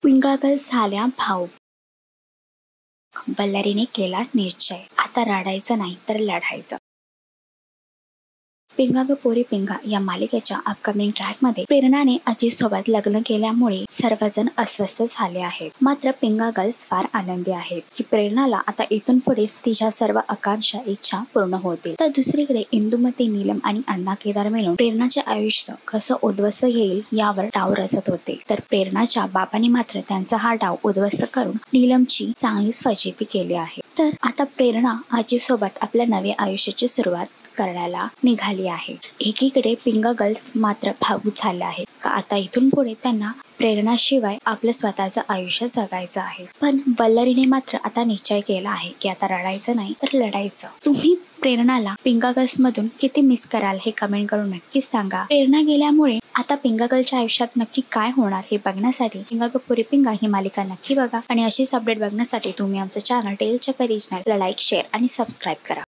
पिंगागल झाल्या भाऊ. वल्लरीने केला निश्चय, आता रडायचं नाही तर लढायचं. पिंगा ग पोरी पिंगा या मालिकेच्या अपकमिंग ट्रॅकमध्ये प्रेरणाने अजितसोबत लग्न केल्यामुळे सर्वजण अस्वस्थ झाले आहेत. मात्र पिंगा गर्ल्स फार आनंदी आहेत की प्रेरणाला आता इथून पुढे तिच्या सर्व आकांक्षा इच्छा पूर्ण होतील. तर दुसरीकडे इंदुमती, नीलम आणि अण्णा केदार मिळून प्रेरणाचे आयुष्य कसं उद्ध्वस्त येईल यावर डाव रचत होते. तर प्रेरणाच्या बाबांनी मात्र त्यांचा हा डाव उद्ध्वस्त करून नीलमची चांगलीच फजिती केली आहे. तर आता प्रेरणा अजितसोबत आपल्या नव्या आयुष्याची सुरुवात करायला निघाली आहे. एकीकडे पिंगा गर्ल्स मात्र भावूक झाल्या आहेत का आता इथून पुढे त्यांना प्रेरणाशिवाय आपलं स्वतःचं आयुष्य जगायचं आहे. पण वल्लरीने मात्र आता निश्चय केला आहे की आता रडायचं नाही तर लढायचं. तुम्ही प्रेरणाला पिंगा गर्ल्स मधून किती मिस कराल हे कमेंट करून नक्कीच सांगा. प्रेरणा गेल्यामुळे आता पिंगा गर्लच्या आयुष्यात नक्की काय होणार हे बघण्यासाठी पिंगा ग पोरी पिंगा ही मालिका नक्की बघा आणि अशीच अपडेट बघण्यासाठी तुम्ही आमचं चॅनल टेल्सच्या रिजनलला लाईक, शेअर आणि सबस्क्राईब करा.